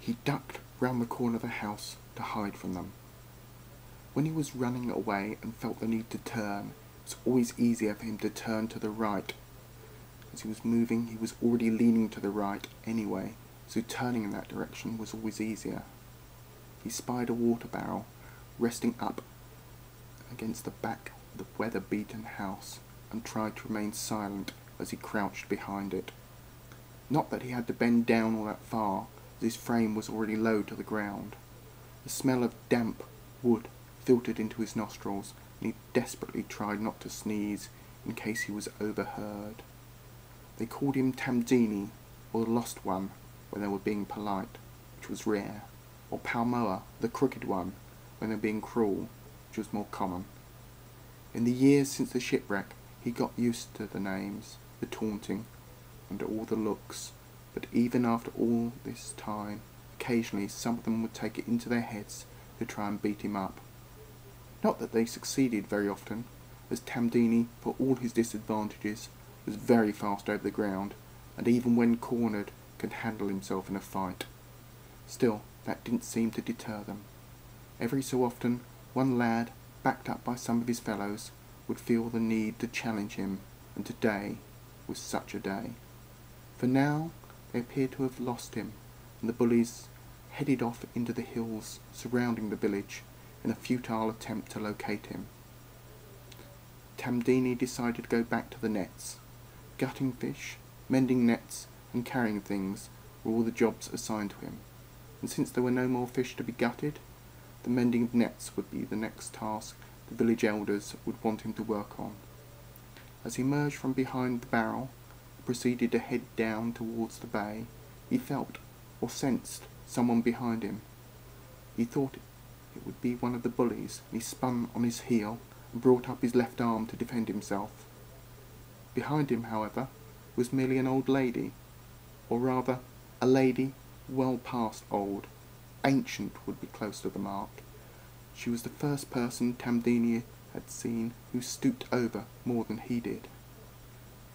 He ducked round the corner of the house to hide from them. When he was running away and felt the need to turn, it was always easier for him to turn to the right. As he was moving, he was already leaning to the right anyway, so turning in that direction was always easier. He spied a water barrel resting up against the back of the weather-beaten house and tried to remain silent as he crouched behind it. Not that he had to bend down all that far, as his frame was already low to the ground. The smell of damp wood filtered into his nostrils, and he desperately tried not to sneeze in case he was overheard. They called him Tamdini, or the Lost One, when they were being polite, which was rare, or Palmoa, the Crooked One, when they were being cruel, which was more common. In the years since the shipwreck, he got used to the names, the taunting, and all the looks, but even after all this time, occasionally some of them would take it into their heads to try and beat him up. Not that they succeeded very often, as Tamdini, for all his disadvantages, was very fast over the ground, and even when cornered, could handle himself in a fight. Still, that didn't seem to deter them. Every so often, one lad, backed up by some of his fellows, would feel the need to challenge him, and today was such a day. For now, they appeared to have lost him, and the bullies headed off into the hills surrounding the village in a futile attempt to locate him. Tamdini decided to go back to the nets. Gutting fish, mending nets, and carrying things were all the jobs assigned to him, and since there were no more fish to be gutted, the mending of nets would be the next task the village elders would want him to work on. As he emerged from behind the barrel and proceeded to head down towards the bay, he felt, or sensed, someone behind him. He thought it would be one of the bullies, and he spun on his heel and brought up his left arm to defend himself. Behind him, however, was merely an old lady, or rather, a lady well past old. Ancient would be close to the mark. She was the first person Tamdini had seen who stooped over more than he did.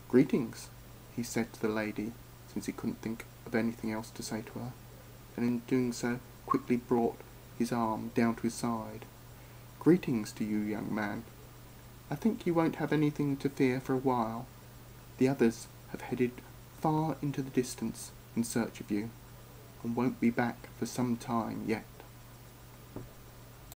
"Greetings," he said to the lady, since he couldn't think of anything else to say to her, and in doing so quickly brought his arm down to his side. "Greetings to you, young man. I think you won't have anything to fear for a while. The others have headed far into the distance in search of you, and won't be back for some time yet."